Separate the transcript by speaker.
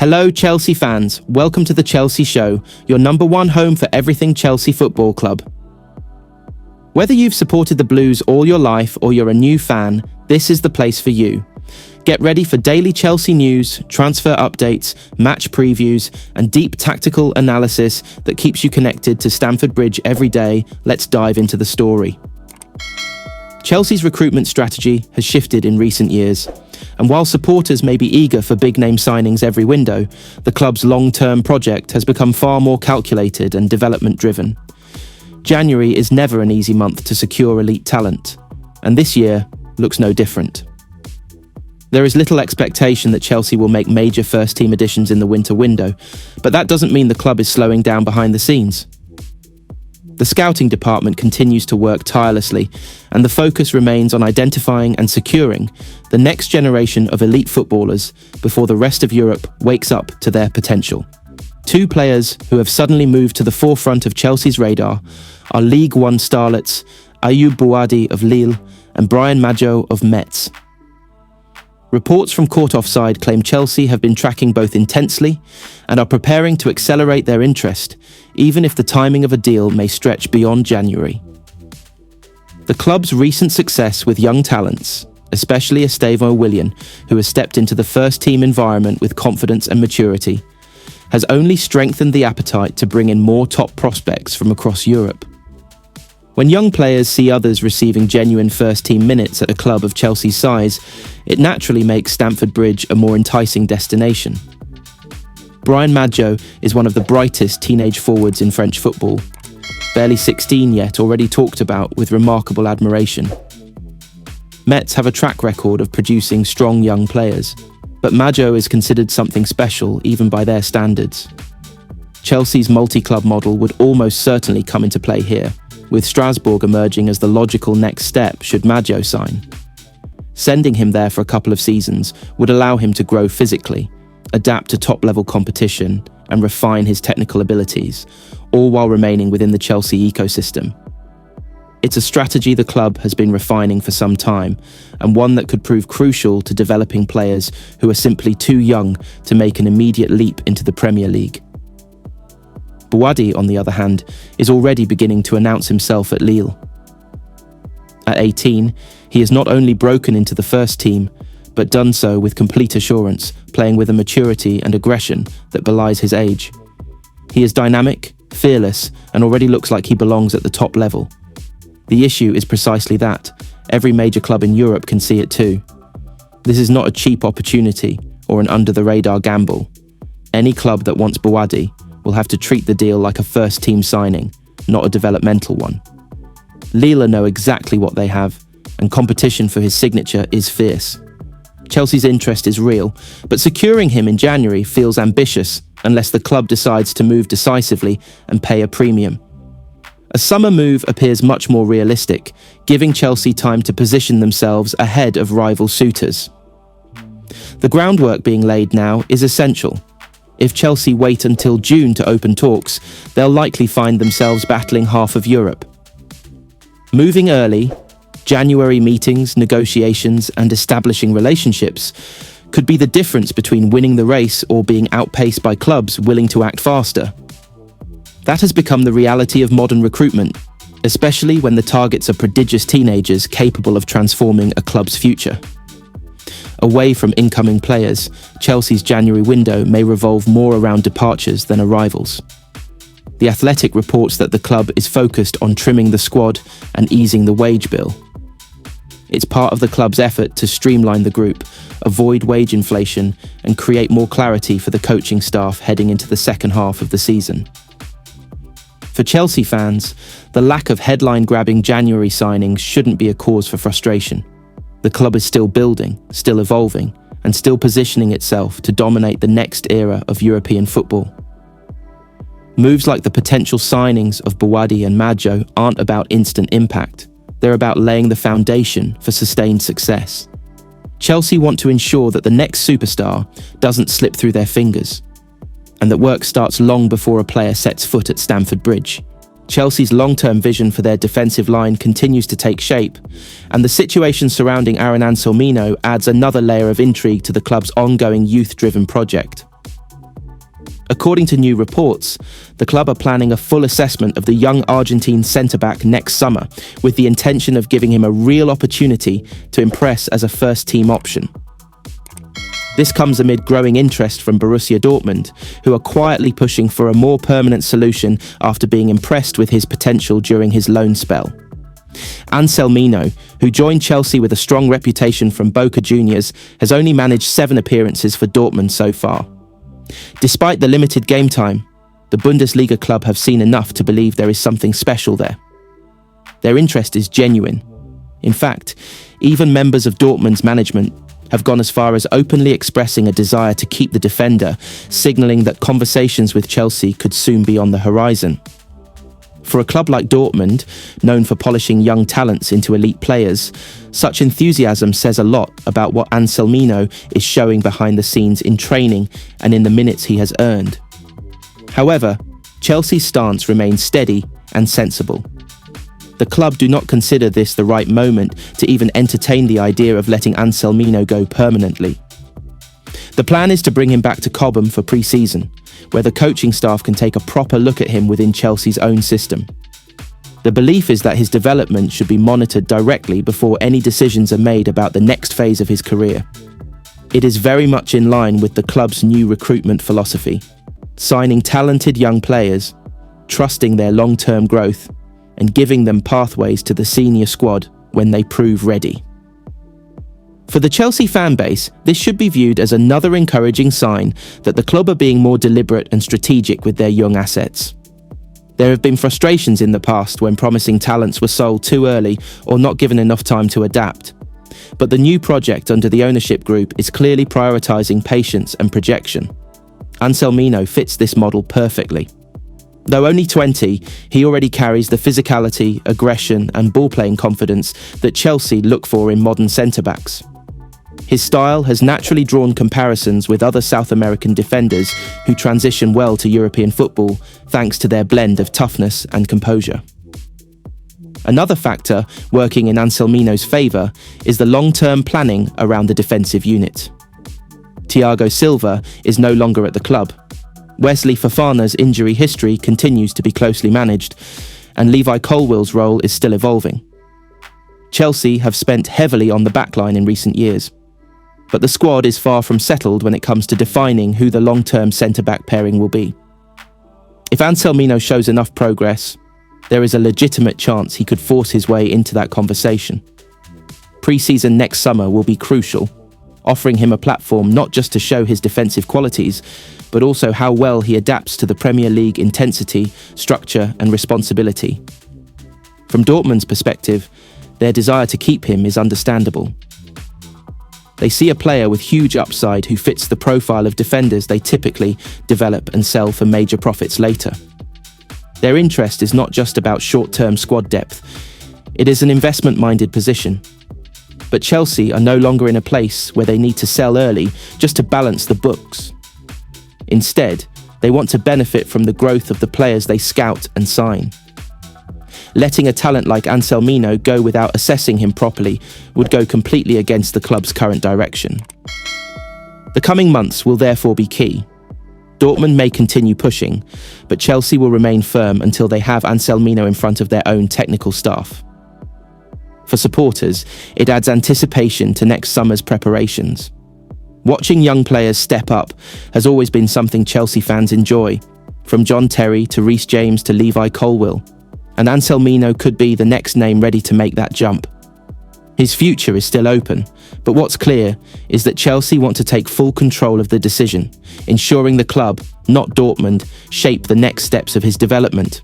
Speaker 1: Hello, Chelsea fans. Welcome to the Chelsea Show, your number one home for everything Chelsea Football Club. Whether you've supported the Blues all your life or you're a new fan, this is the place for you. Get ready for daily Chelsea news, transfer updates, match previews, and deep tactical analysis that keeps you connected to Stamford Bridge every day. Let's dive into the story. Chelsea's recruitment strategy has shifted in recent years, and while supporters may be eager for big-name signings every window, the club's long-term project has become far more calculated and development-driven. January is never an easy month to secure elite talent, and this year looks no different. There is little expectation that Chelsea will make major first-team additions in the winter window, but that doesn't mean the club is slowing down behind the scenes. The scouting department continues to work tirelessly, and the focus remains on identifying and securing the next generation of elite footballers before the rest of Europe wakes up to their potential. Two players who have suddenly moved to the forefront of Chelsea's radar are League One starlets Ayoub Bouhaddi of Lille and Bryan Maggio of Metz. Reports from Court Offside claim Chelsea have been tracking both intensely and are preparing to accelerate their interest, even if the timing of a deal may stretch beyond January. The club's recent success with young talents, especially Estevão Willian, who has stepped into the first-team environment with confidence and maturity, has only strengthened the appetite to bring in more top prospects from across Europe. When young players see others receiving genuine first-team minutes at a club of Chelsea's size, it naturally makes Stamford Bridge a more enticing destination. Bryan Maggio is one of the brightest teenage forwards in French football. Barely 16 yet, already talked about with remarkable admiration. Metz have a track record of producing strong young players, but Maggio is considered something special even by their standards. Chelsea's multi-club model would almost certainly come into play here, with Strasbourg emerging as the logical next step should Maggio sign. Sending him there for a couple of seasons would allow him to grow physically, adapt to top-level competition, and refine his technical abilities, all while remaining within the Chelsea ecosystem. It's a strategy the club has been refining for some time, and one that could prove crucial to developing players who are simply too young to make an immediate leap into the Premier League. Bouhaddi, on the other hand, is already beginning to announce himself at Lille. At 18, he has not only broken into the first team, but done so with complete assurance, playing with a maturity and aggression that belies his age. He is dynamic, fearless, and already looks like he belongs at the top level. The issue is precisely that. Every major club in Europe can see it too. This is not a cheap opportunity or an under-the-radar gamble. Any club that wants Bouhaddi will have to treat the deal like a first-team signing, not a developmental one. Lille know exactly what they have, and competition for his signature is fierce. Chelsea's interest is real, but securing him in January feels ambitious unless the club decides to move decisively and pay a premium. A summer move appears much more realistic, giving Chelsea time to position themselves ahead of rival suitors. The groundwork being laid now is essential. If Chelsea wait until June to open talks, they'll likely find themselves battling half of Europe. Moving early, January meetings, negotiations, and establishing relationships could be the difference between winning the race or being outpaced by clubs willing to act faster. That has become the reality of modern recruitment, especially when the targets are prodigious teenagers capable of transforming a club's future. Away from incoming players, Chelsea's January window may revolve more around departures than arrivals. The Athletic reports that the club is focused on trimming the squad and easing the wage bill. It's part of the club's effort to streamline the group, avoid wage inflation, and create more clarity for the coaching staff heading into the second half of the season. For Chelsea fans, the lack of headline-grabbing January signings shouldn't be a cause for frustration. The club is still building, still evolving, and still positioning itself to dominate the next era of European football. Moves like the potential signings of Bouhaddi and Maggio aren't about instant impact. They're about laying the foundation for sustained success. Chelsea want to ensure that the next superstar doesn't slip through their fingers, and that work starts long before a player sets foot at Stamford Bridge. Chelsea's long-term vision for their defensive line continues to take shape, and the situation surrounding Aaron Anselmino adds another layer of intrigue to the club's ongoing youth-driven project. According to new reports, the club are planning a full assessment of the young Argentine centre-back next summer, with the intention of giving him a real opportunity to impress as a first-team option. This comes amid growing interest from Borussia Dortmund, who are quietly pushing for a more permanent solution after being impressed with his potential during his loan spell. Anselmino, who joined Chelsea with a strong reputation from Boca Juniors, has only managed 7 appearances for Dortmund so far. Despite the limited game time, the Bundesliga club have seen enough to believe there is something special there. Their interest is genuine. In fact, even members of Dortmund's management have gone as far as openly expressing a desire to keep the defender, signalling that conversations with Chelsea could soon be on the horizon. For a club like Dortmund, known for polishing young talents into elite players, such enthusiasm says a lot about what Anselmino is showing behind the scenes in training and in the minutes he has earned. However, Chelsea's stance remains steady and sensible. The club do not consider this the right moment to even entertain the idea of letting Anselmino go permanently. The plan is to bring him back to Cobham for pre-season, where the coaching staff can take a proper look at him within Chelsea's own system. The belief is that his development should be monitored directly before any decisions are made about the next phase of his career. It is very much in line with the club's new recruitment philosophy, signing talented young players, trusting their long-term growth, and giving them pathways to the senior squad when they prove ready. For the Chelsea fan base, this should be viewed as another encouraging sign that the club are being more deliberate and strategic with their young assets. There have been frustrations in the past when promising talents were sold too early or not given enough time to adapt. But the new project under the ownership group is clearly prioritising patience and projection. Anselmino fits this model perfectly. Though only 20, he already carries the physicality, aggression and ball-playing confidence that Chelsea look for in modern centre-backs. His style has naturally drawn comparisons with other South American defenders who transition well to European football thanks to their blend of toughness and composure. Another factor working in Anselmino's favour is the long-term planning around the defensive unit. Thiago Silva is no longer at the club. Wesley Fofana's injury history continues to be closely managed, and Levi Colwill's role is still evolving. Chelsea have spent heavily on the backline in recent years, but the squad is far from settled when it comes to defining who the long-term centre-back pairing will be. If Anselmino shows enough progress, there is a legitimate chance he could force his way into that conversation. Pre-season next summer will be crucial, offering him a platform not just to show his defensive qualities, but also how well he adapts to the Premier League intensity, structure and responsibility. From Dortmund's perspective, their desire to keep him is understandable. They see a player with huge upside who fits the profile of defenders they typically develop and sell for major profits later. Their interest is not just about short-term squad depth, it is an investment-minded position. But Chelsea are no longer in a place where they need to sell early just to balance the books. Instead, they want to benefit from the growth of the players they scout and sign. Letting a talent like Anselmino go without assessing him properly would go completely against the club's current direction. The coming months will therefore be key. Dortmund may continue pushing, but Chelsea will remain firm until they have Anselmino in front of their own technical staff. For supporters, it adds anticipation to next summer's preparations. Watching young players step up has always been something Chelsea fans enjoy, from John Terry to Reece James to Levi Colwill, and Anselmino could be the next name ready to make that jump. His future is still open, but what's clear is that Chelsea want to take full control of the decision, ensuring the club, not Dortmund, shape the next steps of his development.